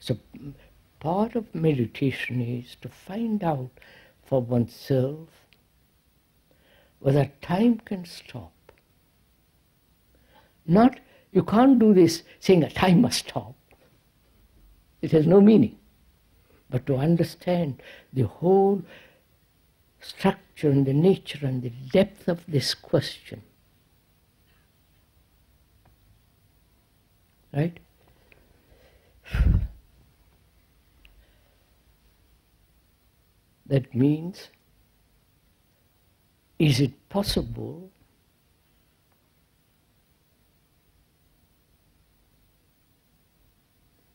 So part of meditation is to find out for oneself whether time can stop. Not, you can't do this saying that time must stop. It has no meaning. But to understand the whole structure and the nature and the depth of this question. Right? That means, is it possible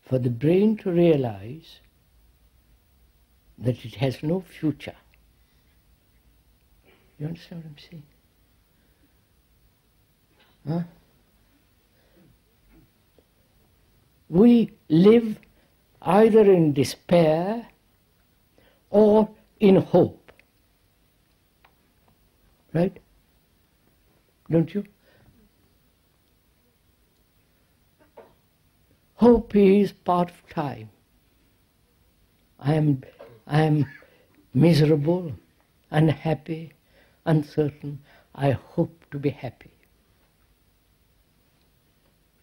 for the brain to realize that it has no future? You understand what I'm saying? Huh? We live either in despair or in hope. Right? Don't you? Hope is part of time. I am miserable, unhappy, uncertain. I hope to be happy.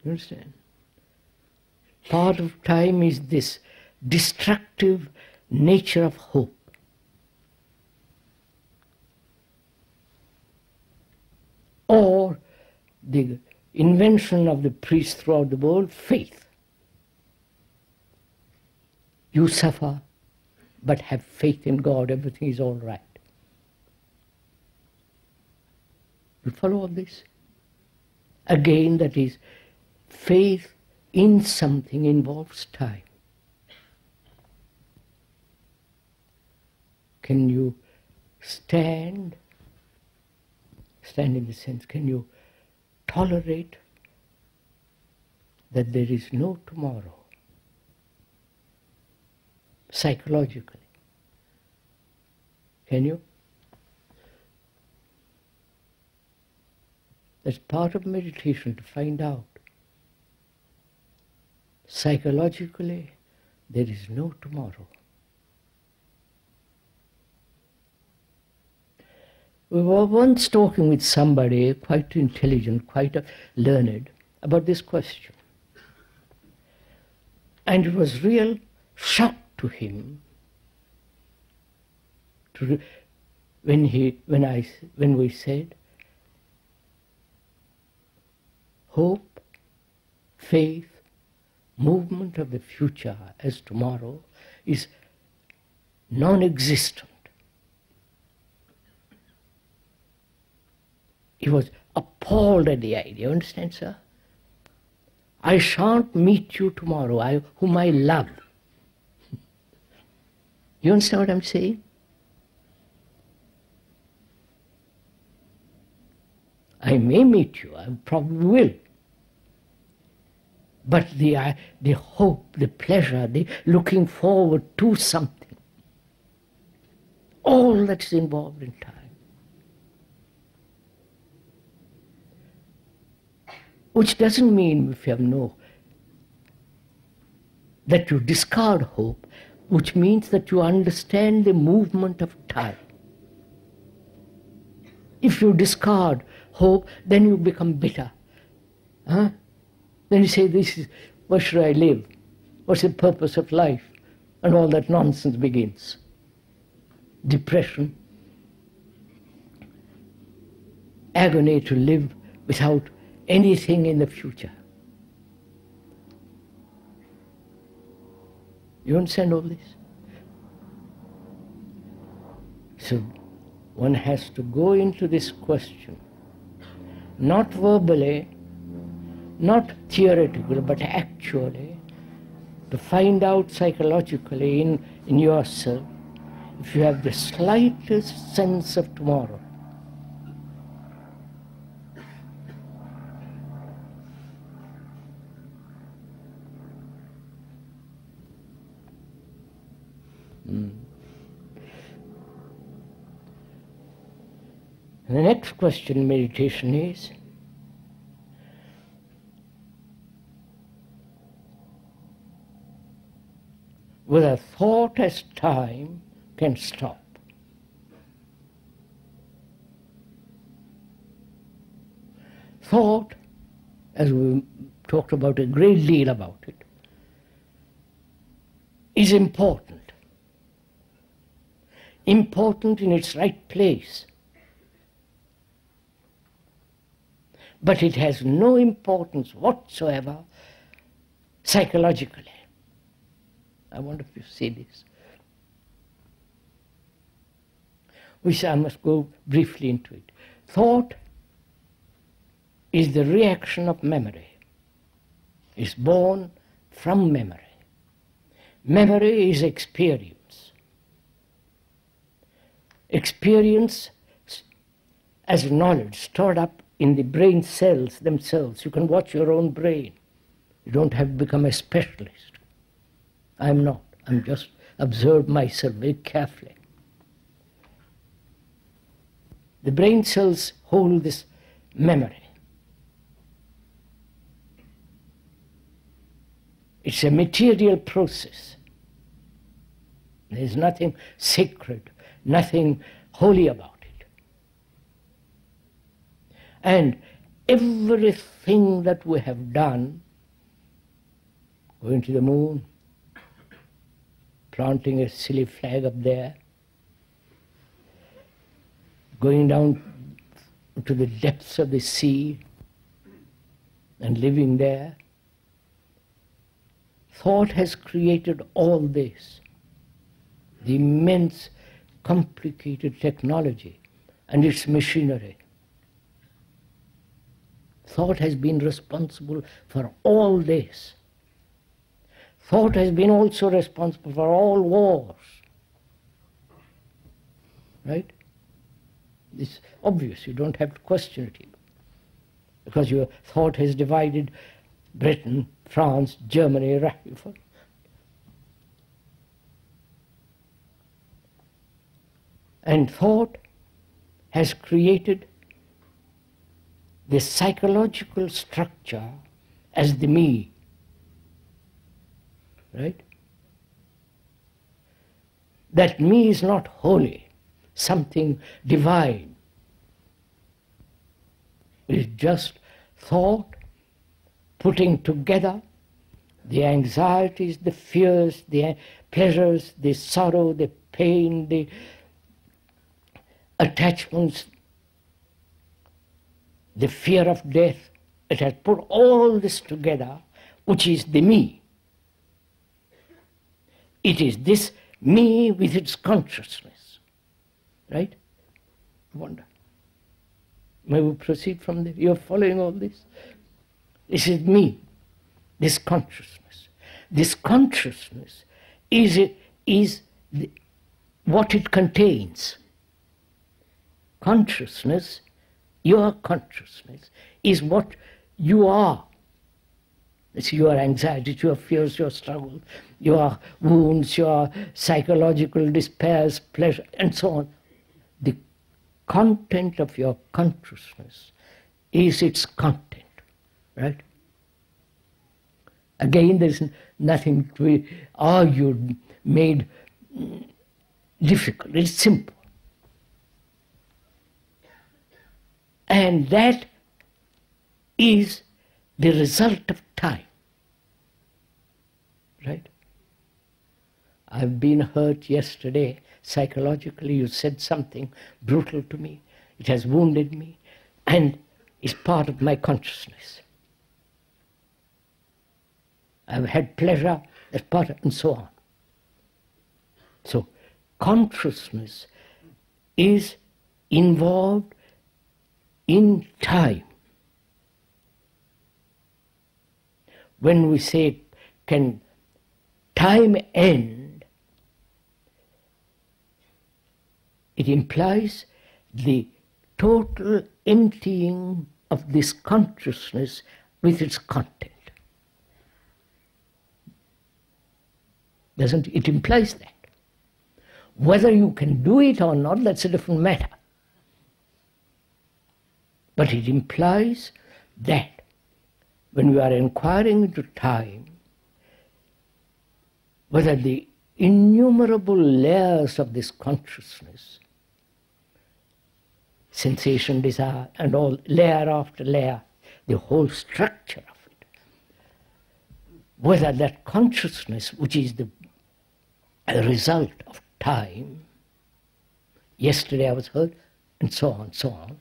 You understand? Part of time is this destructive nature of hope. Or the invention of the priests throughout the world, faith. You suffer, but have faith in God, everything is all right. You follow all this? Again, that is, faith in something involves time. Can you stand in the sense, can you tolerate that there is no tomorrow? Psychologically. Can you? That's part of meditation, to find out. Psychologically, there is no tomorrow. We were once talking with somebody quite intelligent, quite learned, about this question. And it was real shock to him when we said, hope, faith, movement of the future as tomorrow is non-existent. He was appalled at the idea, you understand, sir? I shan't meet you tomorrow, whom I love. You understand what I'm saying? I may meet you, I probably will. But the hope, the pleasure, the looking forward to something, all that's involved in time. Which doesn't mean, if you have that you discard hope, which means that you understand the movement of time. If you discard hope, then you become bitter. Huh? Then you say, why should I live? What's the purpose of life? And all that nonsense begins. Depression, agony to live without anything in the future. You understand all this? So one has to go into this question, not verbally, not theoretically, but actually, to find out psychologically in yourself if you have the slightest sense of tomorrow. The next question in meditation is, whether thought as time can stop. Thought, as we talked about a great deal about it, is important. Important in its right place. But it has no importance whatsoever psychologically. I wonder if you see this. Which I must go briefly into it. Thought is the reaction of memory. It's born from memory. Memory is experience. Experience as knowledge stored up in the brain cells themselves. You can watch your own brain. You don't have to become a specialist. I'm not. I'm just observe myself very carefully. The brain cells hold this memory. It's a material process. There's nothing sacred, nothing holy about it. And everything that we have done, going to the moon, planting a silly flag up there, going down to the depths of the sea and living there, thought has created all this. The immense, complicated technology and its machinery. Thought has been responsible for all this. Thought has been also responsible for all wars. Right? It's obvious, you don't have to question it even. Because your thought has divided Britain, France, Germany, Russia. And thought has created the psychological structure as the me. Right? That me is not holy, something divine. It is just thought putting together the anxieties, the fears, the pleasures, the sorrow, the pain, the attachments, the fear of death. It has put all this together, which is the me. It is this me with its consciousness. Right? Wonder. May we proceed from there? You're following all this? This is me, this consciousness. This consciousness is what it contains. Consciousness, your consciousness, is what you are. It's your anxieties, your fears, your struggles, your wounds, your psychological despairs, pleasure, and so on. The content of your consciousness is its content, right? Again, there's nothing to be argued, made difficult. It's simple. And that is the result of time. Right? I've been hurt yesterday psychologically. You said something brutal to me. It has wounded me and is part of my consciousness. I've had pleasure as part of, and so on. So consciousness is involved in time. When we say, can time end, it implies the total emptying of this consciousness with its content. Doesn't it? It implies that. Whether you can do it or not, that's a different matter. But it implies that when we are inquiring into time, whether the innumerable layers of this consciousness, sensation, desire, and all, layer after layer, the whole structure of it. Whether that consciousness, which is a result of time, yesterday I was hurt, and so on,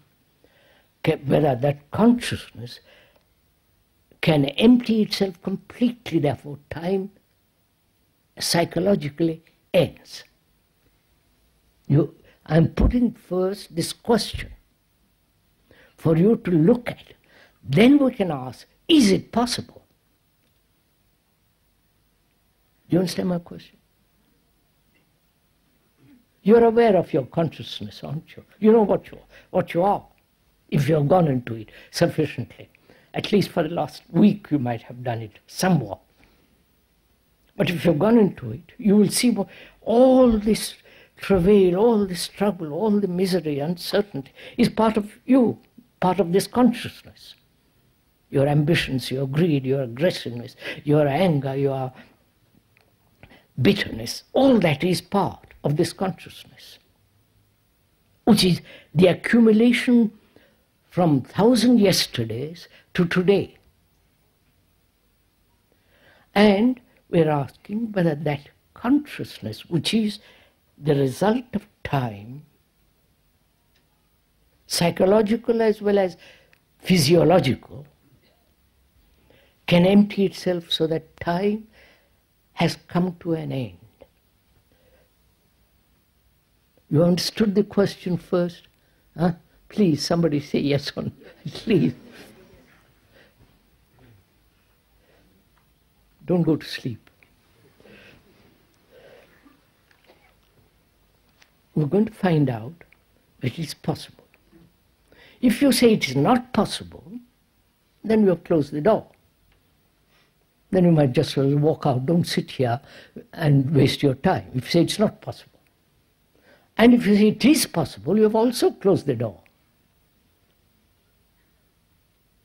whether that consciousness can empty itself completely, therefore time psychologically ends. I'm putting first this question for you to look at. Then we can ask, is it possible? Do you understand my question? You're aware of your consciousness, aren't you? You know what you are, if you have gone into it sufficiently. At least for the last week you might have done it somewhat. But if you've gone into it, you will see all this travail, all this struggle, all the misery, uncertainty is part of you, part of this consciousness. Your ambitions, your greed, your aggressiveness, your anger, your bitterness, all that is part of this consciousness, which is the accumulation from 1,000 yesterdays to today. And we're asking whether that consciousness, which is the result of time, psychological as well as physiological, can empty itself so that time has come to an end. You understood the question first? Huh? Please, somebody say yes or no. Please. Don't go to sleep. We're going to find out that it is possible. If you say it is not possible, then you have closed the door. Then you might just well walk out. Don't sit here and waste your time. If you say it's not possible. And if you say it is possible, you have also closed the door.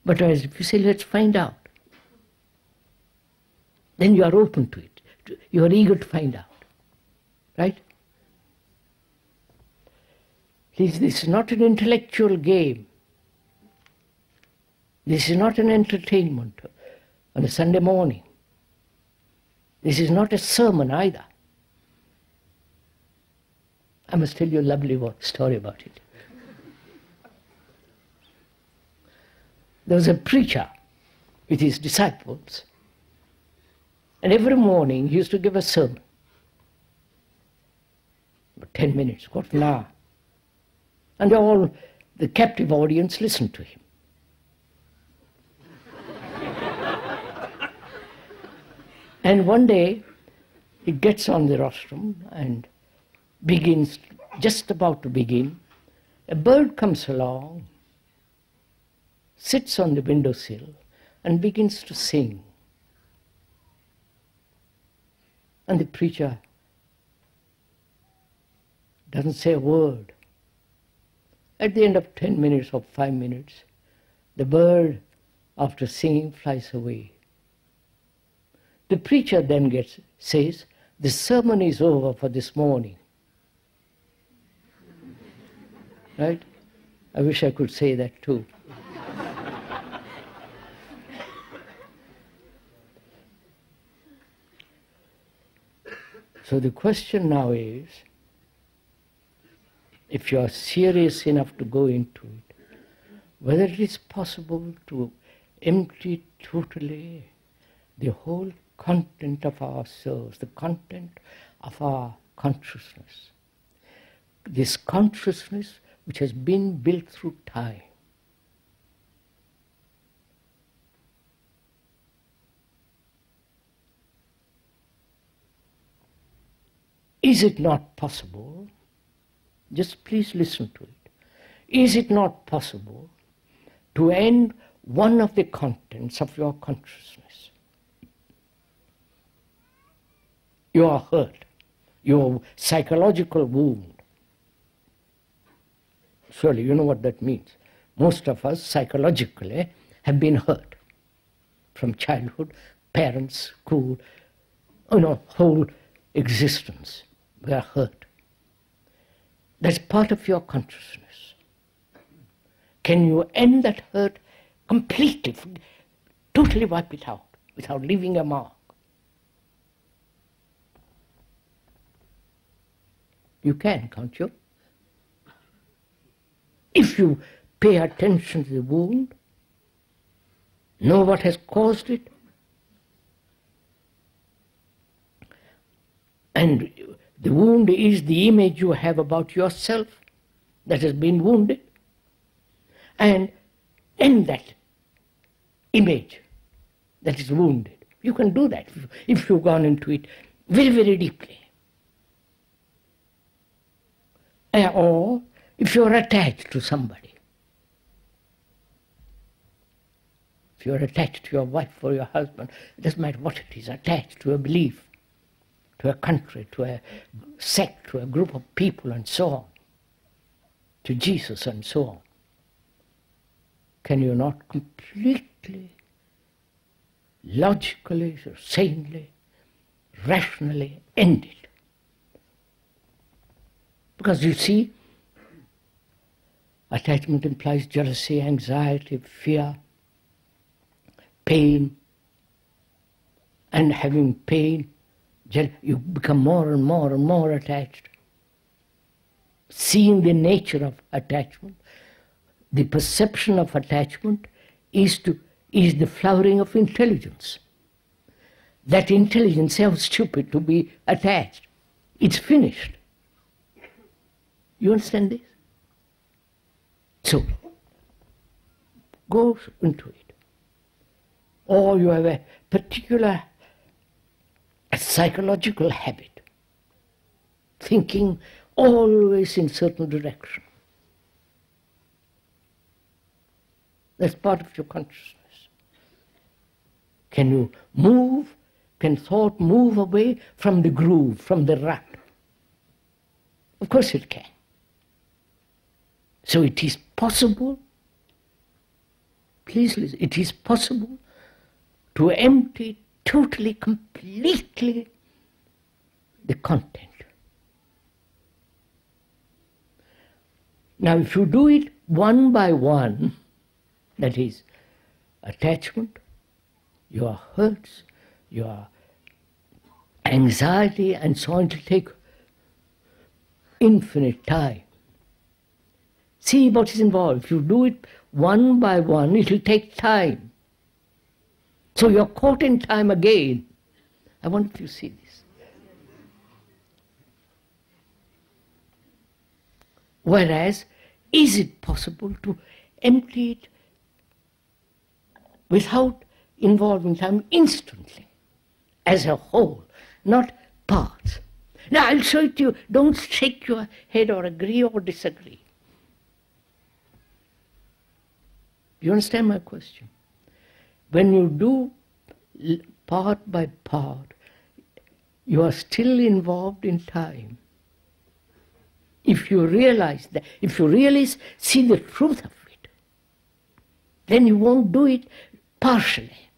But as if you say, let's find out, then you are open to it. You are eager to find out. Right? Please, this is not an intellectual game. This is not an entertainment on a Sunday morning. This is not a sermon either. I must tell you a lovely story about it. There was a preacher with his disciples, and every morning he used to give a sermon. About 10 minutes, quarter of an hour. And all the captive audience listened to him. And one day he gets on the rostrum and begins, just about to begin. A bird comes along, sits on the windowsill and begins to sing. And the preacher doesn't say a word. At the end of 10 minutes or 5 minutes, the bird, after singing, flies away. The preacher then says, the sermon is over for this morning. Right? I wish I could say that too. So the question now is, if you are serious enough to go into it, whether it is possible to empty totally the whole content of our souls, the content of our consciousness. This consciousness which has been built through time. Is it not possible, just please listen to it, is it not possible to end one of the contents of your consciousness? You are hurt, your psychological wound. Surely you know what that means. Most of us psychologically have been hurt from childhood, parents, school, whole existence. We are hurt. That's part of your consciousness. Can you end that hurt completely, totally wipe it out, without leaving a mark? You can, can't you? If you pay attention to the wound, know what has caused it, and the wound is the image you have about yourself that has been wounded, and end that image that is wounded. You can do that if you've gone into it very, very deeply. Or if you're attached to somebody. If you're attached to your wife or your husband, it doesn't matter what it is, attached to a belief, to a country, to a sect, to a group of people and so on, to Jesus and so on. Can you not completely, logically, sanely, rationally end it? Because you see, attachment implies jealousy, anxiety, fear, pain, and having pain, you become more and more and more attached. Seeing the nature of attachment, the perception of attachment is the flowering of intelligence. That intelligence is stupid to be attached. It's finished. You understand this? So, go into it. Or you have a particular psychological habit, thinking always in certain direction. That's part of your consciousness. Can thought move away from the groove, from the rut? Of course it can. So it is possible, please listen, it is possible to empty totally, completely the content. Now if you do it one by one, that is, attachment, your hurts, your anxiety and so on, it will take infinite time. See what is involved. If you do it one by one, it will take time. So you're caught in time again. I want you to see this. Whereas, is it possible to empty it without involving time instantly, as a whole, not parts? Now I'll show it to you. Don't shake your head or agree or disagree. You understand my question? When you do part by part, you are still involved in time. If you realize that, if you really see the truth of it, then you won't do it partially,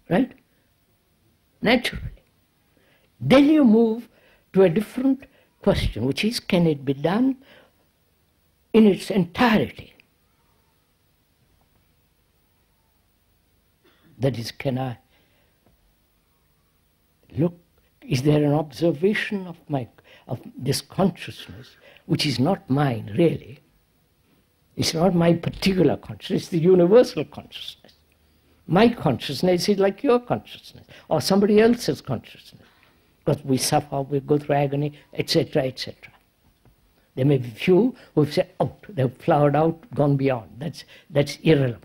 right? Naturally. Then you move to a different question, which is, can it be done in its entirety? That is, can I look, is there an observation of this consciousness, which is not mine really? It's not my particular consciousness, it's the universal consciousness. My consciousness is like your consciousness, or somebody else's consciousness. Because we suffer, we go through agony, etc., etc. There may be few who have said, oh, they've flowered out, gone beyond. That's irrelevant.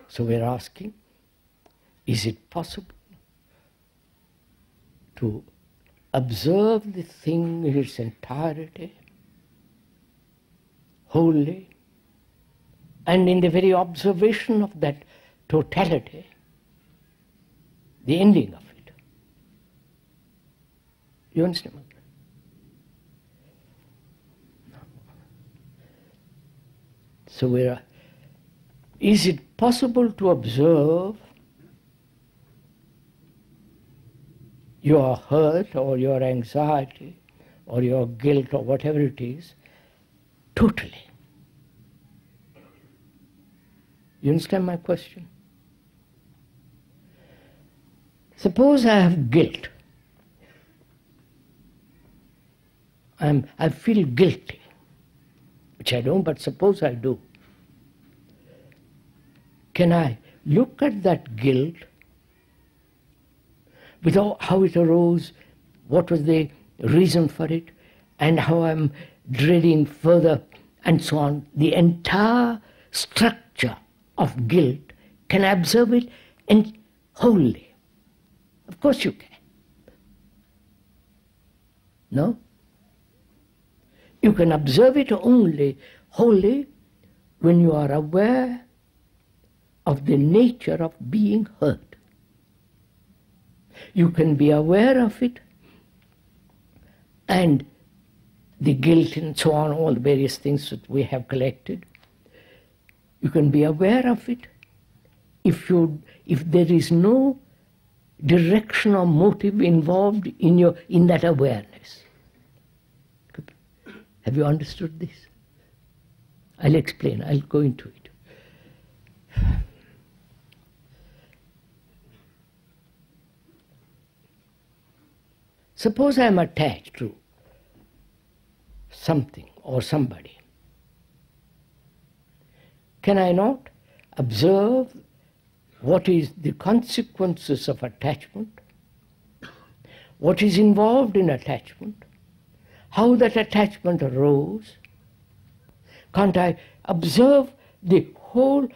So we're asking, is it possible to observe the thing in its entirety, wholly, and in the very observation of that totality, the ending of it? You understand? So is it possible to observe your hurt or your anxiety or your guilt or whatever it is, totally. You understand my question? Suppose I have guilt. I feel guilty, which I don't, but suppose I do. Can I look at that guilt without how it arose, what was the reason for it, and how I'm dreading further, and so on? The entire structure of guilt, can I observe it and wholly? Of course you can. No? You can observe it only wholly when you are aware of the nature of being hurt. You can be aware of it and the guilt and so on, all the various things that we have collected. You can be aware of it if there is no direction or motive involved in that awareness. Have you understood this? I'll explain, I'll go into it. Suppose I am attached to something or somebody. Can I not observe what is the consequences of attachment, what is involved in attachment, how that attachment arose? Can't I observe the whole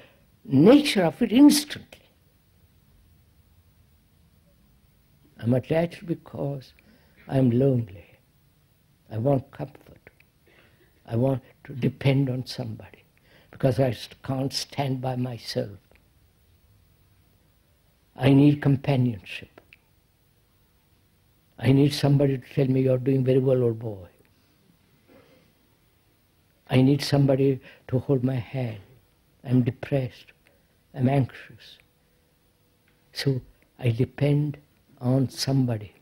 nature of it instantly? I'm attached because I'm lonely. I want comfort. I want to depend on somebody because I can't stand by myself. I need companionship. I need somebody to tell me, you're doing very well, old boy. I need somebody to hold my hand. I'm depressed. I'm anxious. So I depend on somebody.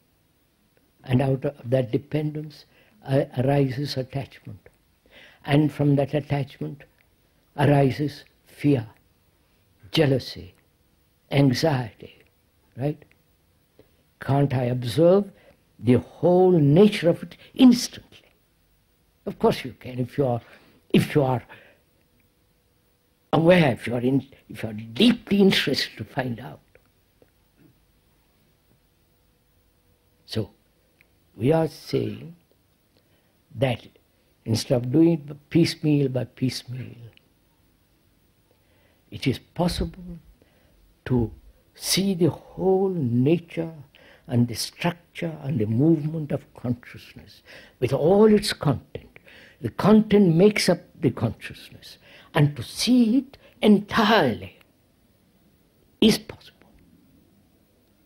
And out of that dependence arises attachment. And from that attachment arises fear, jealousy, anxiety, right? Can't I observe the whole nature of it instantly? Of course you can, if you are aware, if you are deeply interested to find out. So we are saying that instead of doing it piecemeal by piecemeal, it is possible to see the whole nature and the structure and the movement of consciousness with all its content. The content makes up the consciousness, and to see it entirely is possible.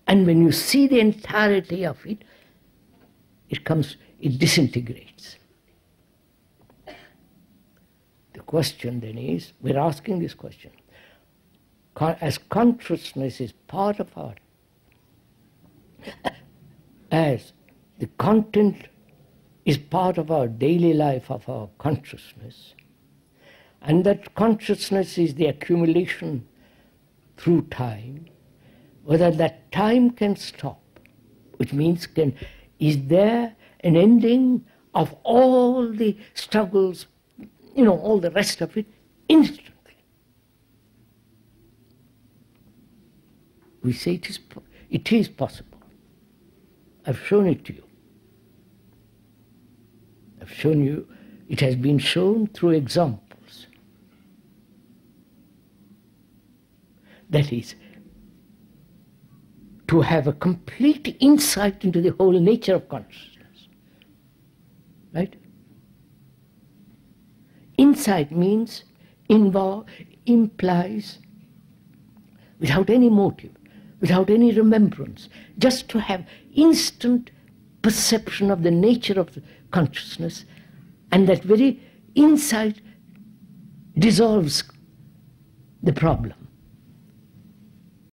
And when you see the entirety of it, it disintegrates. The question then is, we're asking this question, as consciousness is part of our, as the content is part of our daily life, of our consciousness, and that consciousness is the accumulation through time, whether that time can stop, which means is there an ending of all the struggles, all the rest of it, instantly? We say it is possible. I've shown it to you. I've shown you, it has been shown through examples. That is, to have a complete insight into the whole nature of consciousness. Right? Insight means, implies, without any motive, without any remembrance, just to have instant perception of the nature of the consciousness, and that very insight dissolves the problem.